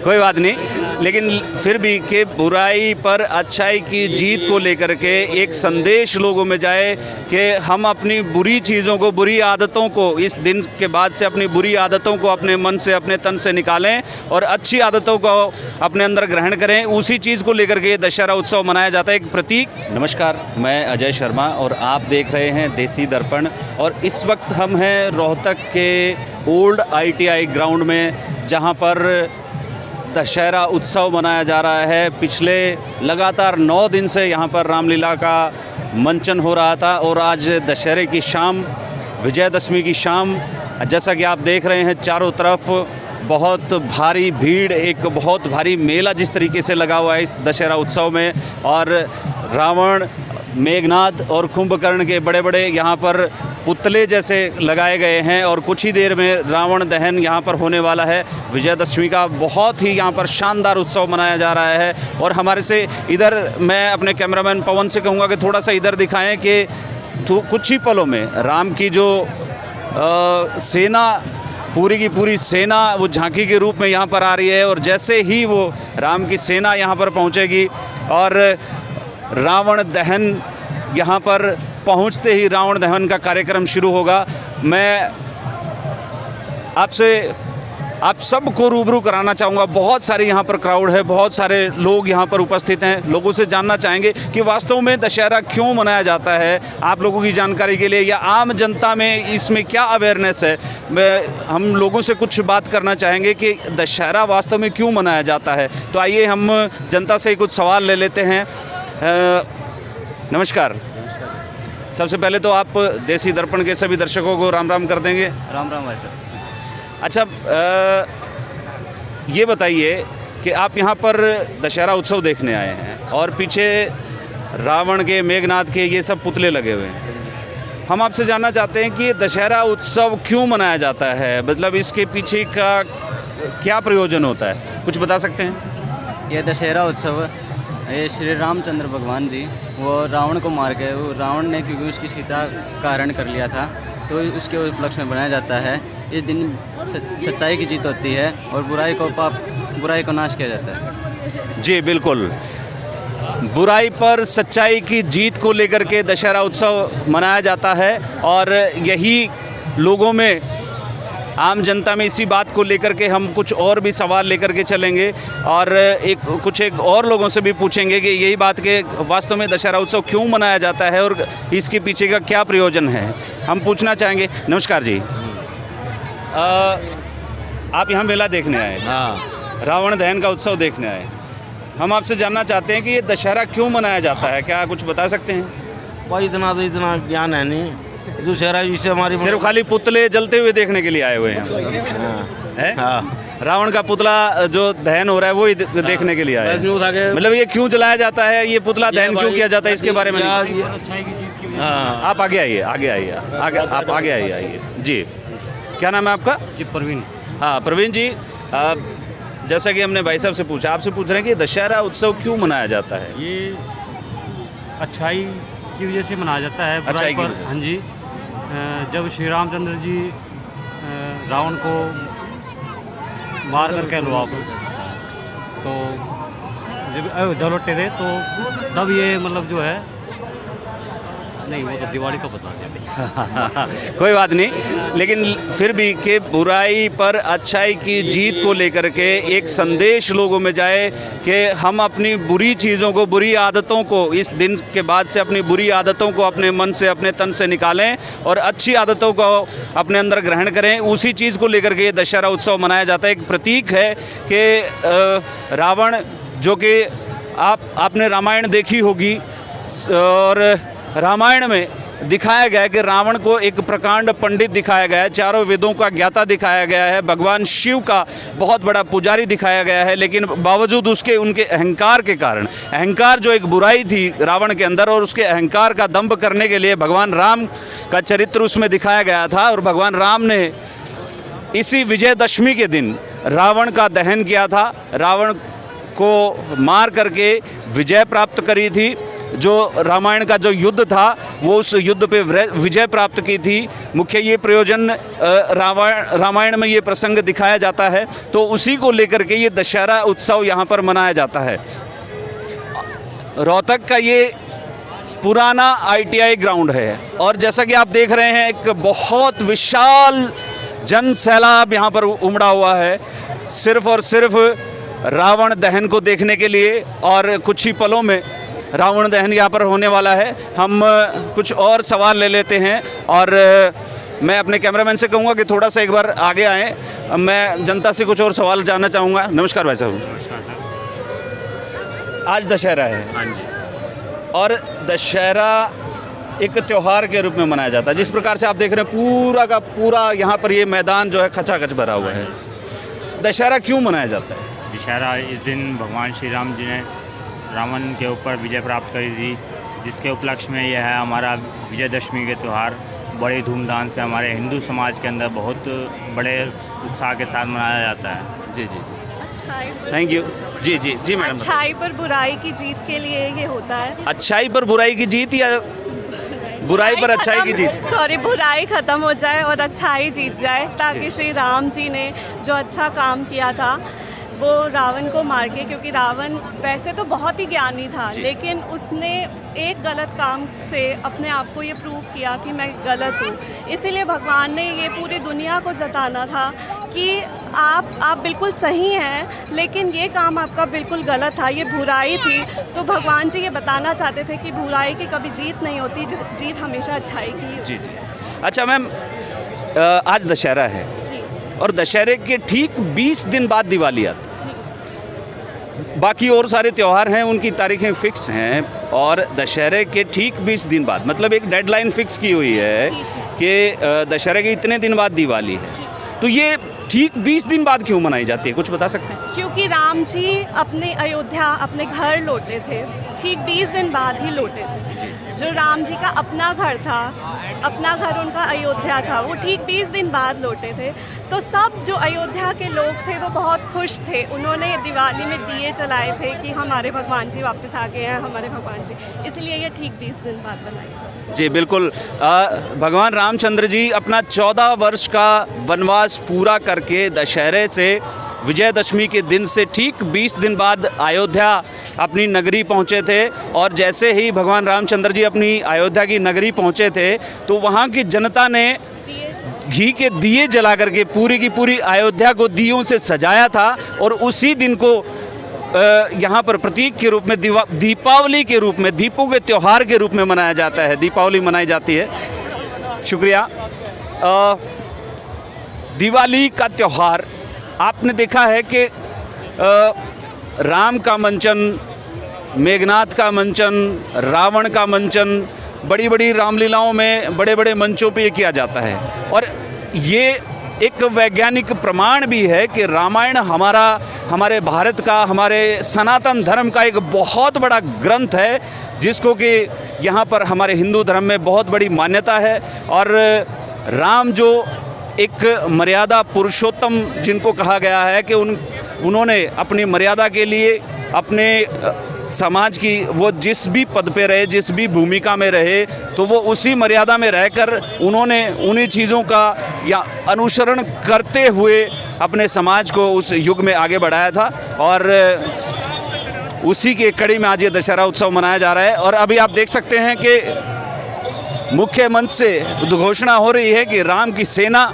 कोई बात नहीं, लेकिन फिर भी कि बुराई पर अच्छाई की जीत को लेकर के एक संदेश लोगों में जाए कि हम अपनी बुरी चीज़ों को, बुरी आदतों को इस दिन के बाद से अपनी बुरी आदतों को अपने मन से, अपने तन से निकालें और अच्छी आदतों को अपने अंदर ग्रहण करें। उसी चीज़ को लेकर के ये दशहरा उत्सव मनाया जाता है, एक प्रतीक। नमस्कार, मैं अजय शर्मा और आप देख रहे हैं देसी दर्पण। और इस वक्त हम हैं रोहतक के ओल्ड ITI ग्राउंड में, जहां पर दशहरा उत्सव मनाया जा रहा है। पिछले लगातार 9 दिन से यहां पर रामलीला का मंचन हो रहा था और आज दशहरे की शाम, विजयदशमी की शाम, जैसा कि आप देख रहे हैं चारों तरफ बहुत भारी भीड़, एक बहुत भारी मेला जिस तरीके से लगा हुआ है इस दशहरा उत्सव में। और रावण, मेघनाद और कुंभकर्ण के बड़े बड़े यहाँ पर पुतले जैसे लगाए गए हैं और कुछ ही देर में रावण दहन यहाँ पर होने वाला है। विजयदशमी का बहुत ही यहाँ पर शानदार उत्सव मनाया जा रहा है। और हमारे से इधर, मैं अपने कैमरामैन पवन से कहूँगा कि थोड़ा सा इधर दिखाएं कि कुछ ही पलों में राम की जो सेना, पूरी की पूरी सेना वो झांकी के रूप में यहाँ पर आ रही है। और जैसे ही वो राम की सेना यहाँ पर पहुँचेगी और रावण दहन यहाँ पर पहुँचते ही रावण दहन का कार्यक्रम शुरू होगा। मैं आप सबको रूबरू कराना चाहूँगा। बहुत सारे यहाँ पर क्राउड है, बहुत सारे लोग यहाँ पर उपस्थित हैं। लोगों से जानना चाहेंगे कि वास्तव में दशहरा क्यों मनाया जाता है। आप लोगों की जानकारी के लिए या आम जनता में इसमें क्या अवेयरनेस है, हम लोगों से कुछ बात करना चाहेंगे कि दशहरा वास्तव में क्यों मनाया जाता है। तो आइए हम जनता से कुछ सवाल ले लेते हैं। नमस्कार। सबसे पहले तो आप देसी दर्पण के सभी दर्शकों को राम राम कर देंगे। राम राम भाई साहब। अच्छा, ये बताइए कि आप यहाँ पर दशहरा उत्सव देखने आए हैं और पीछे रावण के, मेघनाद के ये सब पुतले लगे हुए हैं। हम आपसे जानना चाहते हैं कि दशहरा उत्सव क्यों मनाया जाता है, मतलब इसके पीछे का क्या प्रयोजन होता है, कुछ बता सकते हैं? यह दशहरा उत्सव, ये श्री रामचंद्र भगवान जी वो रावण को मार के, वो रावण ने क्योंकि उसकी सीता का हरण कर लिया था, तो उसके उपलक्ष्य में बनाया जाता है। इस दिन सच्चाई की जीत होती है और बुराई को नाश किया जाता है। जी बिल्कुल, बुराई पर सच्चाई की जीत को लेकर के दशहरा उत्सव मनाया जाता है। और यही लोगों में, आम जनता में इसी बात को लेकर के हम कुछ और भी सवाल लेकर के चलेंगे और एक और लोगों से भी पूछेंगे कि यही बात के वास्तव में दशहरा उत्सव क्यों मनाया जाता है और इसके पीछे का क्या प्रयोजन है, हम पूछना चाहेंगे। नमस्कार जी, आप यहाँ मेला देखने आए? हाँ। रावण दहन का उत्सव देखने आए। हम आपसे जानना चाहते हैं कि ये दशहरा क्यों मनाया जाता है, क्या कुछ बता सकते हैं? भाई इतना ज्ञान है नहीं। दशहरा जिससे हमारी सिर्फ खाली पुतले जलते हुए देखने के लिए आए हुए हैं? हाँ। हाँ। रावण का पुतला जो दहन हो रहा है वो ही देखने के लिए आए हैं। मतलब ये क्यों जलाया जाता है, ये पुतला दहन क्यों किया जाता है, इसके बारे में? आप आगे आइए, आप आगे आइए जी। क्या नाम है आपका? जी प्रवीण। हाँ प्रवीण जी, जैसा कि हमने भाई साहब से पूछा, आपसे पूछ रहे हैं कि दशहरा उत्सव क्यों मनाया जाता है? ये अच्छाई की वजह से मनाया जाता है, बुराई पर। हाँ जी, जब श्री रामचंद्र जी रावण को मार कर कह लो आप, तो जब अयोध्या लौटे थे तो तब ये मतलब जो है, नहीं वो तो दिवाली का बता दिया। कोई बात नहीं, लेकिन फिर भी कि बुराई पर अच्छाई की जीत को लेकर के एक संदेश लोगों में जाए कि हम अपनी बुरी चीज़ों को, बुरी आदतों को इस दिन के बाद से अपनी बुरी आदतों को अपने मन से, अपने तन से निकालें और अच्छी आदतों को अपने अंदर ग्रहण करें। उसी चीज़ को लेकर के ये दशहरा उत्सव मनाया जाता है। एक प्रतीक है कि रावण, जो कि आपने रामायण देखी होगी और रामायण में दिखाया गया है कि रावण को एक प्रकांड पंडित दिखाया गया है, चारों वेदों का ज्ञाता दिखाया गया है, भगवान शिव का बहुत बड़ा पुजारी दिखाया गया है। लेकिन बावजूद उसके, उनके अहंकार के कारण, अहंकार जो एक बुराई थी रावण के अंदर, और उसके अहंकार का दंभ करने के लिए भगवान राम का चरित्र उसमें दिखाया गया था। और भगवान राम ने इसी विजयदशमी के दिन रावण का दहन किया था। रावण को मार करके विजय प्राप्त करी थी। जो रामायण का जो युद्ध था वो उस युद्ध पे विजय प्राप्त की थी। मुख्य ये प्रयोजन रामायण में ये प्रसंग दिखाया जाता है, तो उसी को लेकर के ये दशहरा उत्सव यहाँ पर मनाया जाता है। रोहतक का ये पुराना ITI ग्राउंड है और जैसा कि आप देख रहे हैं एक बहुत विशाल जन सैलाब यहाँ पर उमड़ा हुआ है, सिर्फ और सिर्फ रावण दहन को देखने के लिए। और कुछ ही पलों में रावण दहन यहाँ पर होने वाला है। हम कुछ और सवाल ले लेते हैं और मैं अपने कैमरामैन से कहूँगा कि थोड़ा सा एक बार आगे आएँ। मैं जनता से कुछ और सवाल जानना चाहूँगा। नमस्कार भाई साहब। नमस्कार सर। आज दशहरा है। हाँ जी। और दशहरा एक त्यौहार के रूप में मनाया जाता है। जिस प्रकार से आप देख रहे हैं पूरा का पूरा यहाँ पर ये मैदान जो है खचाखच भरा हुआ है। दशहरा क्यों मनाया जाता है? दशहरा इस दिन भगवान श्री राम जी ने रावण के ऊपर विजय प्राप्त करी थी, जिसके उपलक्ष्य में यह है हमारा विजयदशमी के त्यौहार बड़े धूमधाम से हमारे हिंदू समाज के अंदर बहुत बड़े उत्साह के साथ मनाया जाता है। जी जी, अच्छाई थैंक यू। जी जी जी मैडम। अच्छाई पर बुराई की जीत के लिए ये होता है। अच्छाई पर बुराई की जीत या बुराई पर अच्छाई की जीत? सॉरी, बुराई खत्म हो जाए और अच्छाई जीत जाए, ताकि श्री राम जी ने जो अच्छा काम किया था वो रावण को मार के, क्योंकि रावण वैसे तो बहुत ही ज्ञानी था लेकिन उसने एक गलत काम से अपने आप को ये प्रूव किया कि मैं गलत हूँ। इसीलिए भगवान ने ये पूरी दुनिया को जताना था कि आप बिल्कुल सही हैं, लेकिन ये काम आपका बिल्कुल गलत था, ये बुराई थी। तो भगवान जी ये बताना चाहते थे कि बुराई की कभी जीत नहीं होती, जीत हमेशा अच्छाई की। जी जी। अच्छा मैम, आज दशहरा है और दशहरे के ठीक 20 दिन बाद दिवाली आती है। बाकी और सारे त्यौहार हैं उनकी तारीखें फिक्स हैं और दशहरे के ठीक 20 दिन बाद, मतलब एक डेडलाइन फिक्स की हुई है कि दशहरे के इतने दिन बाद दिवाली है। तो ये ठीक 20 दिन बाद क्यों मनाई जाती है, कुछ बता सकते हैं? क्योंकि राम जी अपने अयोध्या अपने घर लौटे थे, ठीक 20 दिन बाद ही लौटे थे। जो राम जी का अपना घर था, अपना घर उनका अयोध्या था, वो ठीक 20 दिन बाद लौटे थे। तो सब जो अयोध्या के लोग थे वो बहुत खुश थे। उन्होंने दिवाली में दिए जलाए थे कि हमारे भगवान जी वापस आ गए हैं, हमारे भगवान जी, इसलिए ये ठीक 20 दिन बाद बनाई जाती है। जी बिल्कुल। भगवान रामचंद्र जी अपना 14 वर्ष का वनवास पूरा करके दशहरे से विजयदशमी के दिन से ठीक 20 दिन बाद अयोध्या अपनी नगरी पहुंचे थे। और जैसे ही भगवान रामचंद्र जी अपनी अयोध्या की नगरी पहुंचे थे तो वहां की जनता ने घी के दिए जला करके पूरी की पूरी अयोध्या को दियों से सजाया था। और उसी दिन को यहाँ पर प्रतीक के रूप में दीपावली के रूप में, दीपों के त्यौहार के रूप में मनाया जाता है। दीपावली मनाई जाती है। शुक्रिया। दिवाली का त्यौहार आपने देखा है कि राम का मंचन, मेघनाथ का मंचन, रावण का मंचन, बड़ी बड़ी रामलीलाओं में बड़े बड़े मंचों पे ये किया जाता है। और ये एक वैज्ञानिक प्रमाण भी है कि रामायण हमारे भारत का, हमारे सनातन धर्म का एक बहुत बड़ा ग्रंथ है, जिसको कि यहाँ पर हमारे हिंदू धर्म में बहुत बड़ी मान्यता है। और राम जो एक मर्यादा पुरुषोत्तम जिनको कहा गया है कि उन्होंने अपनी मर्यादा के लिए अपने समाज की, वो जिस भी पद पे रहे, जिस भी भूमिका में रहे, तो वो उसी मर्यादा में रहकर उन्होंने उन्हीं चीज़ों का या अनुसरण करते हुए अपने समाज को उस युग में आगे बढ़ाया था। और उसी के कड़ी में आज ये दशहरा उत्सव मनाया जा रहा है। और अभी आप देख सकते हैं कि मुख्य मंच से घोषणा हो रही है कि राम की सेना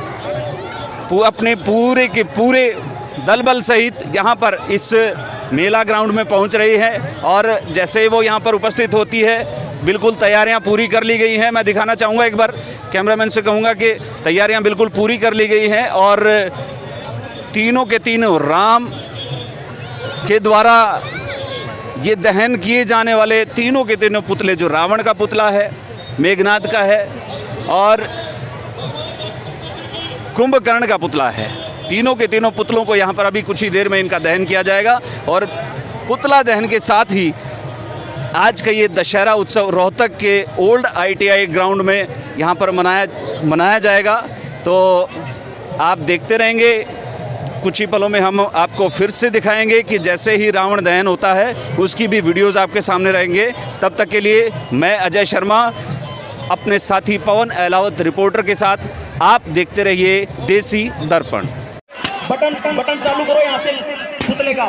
अपने पूरे के पूरे दल बल सहित यहाँ पर इस मेला ग्राउंड में पहुँच रही है। और जैसे वो यहाँ पर उपस्थित होती है बिल्कुल तैयारियाँ पूरी कर ली गई हैं। मैं दिखाना चाहूँगा, एक बार कैमरामैन से कहूँगा कि तैयारियाँ बिल्कुल पूरी कर ली गई हैं। और तीनों के तीनों राम के द्वारा ये दहन किए जाने वाले तीनों के तीनों पुतले, जो रावण का पुतला है, मेघनाथ का है और कुंभकर्ण का पुतला है, तीनों के तीनों पुतलों को यहाँ पर अभी कुछ ही देर में इनका दहन किया जाएगा। और पुतला दहन के साथ ही आज का ये दशहरा उत्सव रोहतक के ओल्ड ITI ग्राउंड में यहाँ पर मनाया जाएगा। तो आप देखते रहेंगे कुछ ही पलों में हम आपको फिर से दिखाएंगे कि जैसे ही रावण दहन होता है उसकी भी वीडियोज़ आपके सामने रहेंगे। तब तक के लिए मैं अजय शर्मा अपने साथी पवन अहलावत रिपोर्टर के साथ आप देखते रहिए देसी दर्पण। बटन चालू करो यहाँ से पुतले का,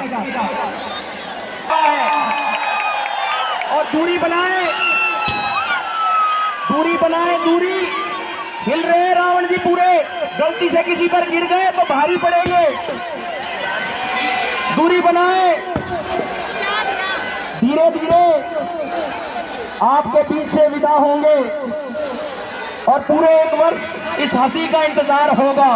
और दूरी बनाए, दूरी हिल रहे हैं रावण जी पूरे। गलती से किसी पर गिर गए तो भारी पड़ेंगे। दूरी बनाए, धीरे धीरे आपके बीच से विदा होंगे और पूरे 1 वर्ष इस हंसी का इंतजार होगा।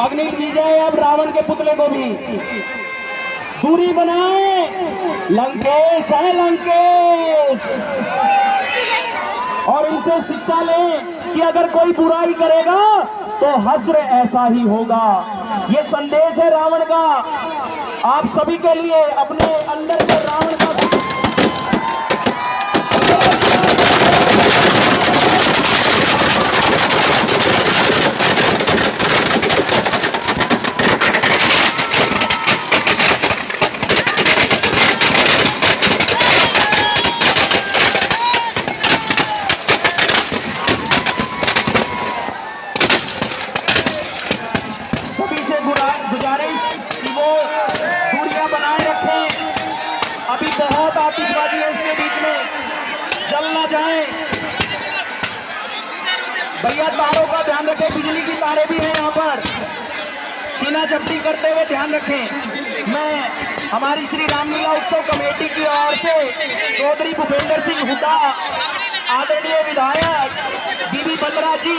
अग्नि दी जाए अब रावण के पुतले को भी। दूरी बनाए, लंकेश है लंकेश, और इनसे शिक्षा लें कि अगर कोई बुराई करेगा तो हश्र ऐसा ही होगा। ये संदेश है रावण का आप सभी के लिए। अपने अंदर के रावण का गुजारिश कि वो दूरियां बनाए रखें। अभी बहुत आतिशबाजी है इसके बीच में, जल ना जाए। भैया तारों का ध्यान रखें, बिजली की तारें भी हैं यहाँ पर, छीना झपटी करते हुए ध्यान रखें। मैं हमारी श्री रामलीला उत्सव कमेटी की ओर से चौधरी भूपेंद्र सिंह हुड्डा, आदरणीय विधायक बीबी बत्रा जी,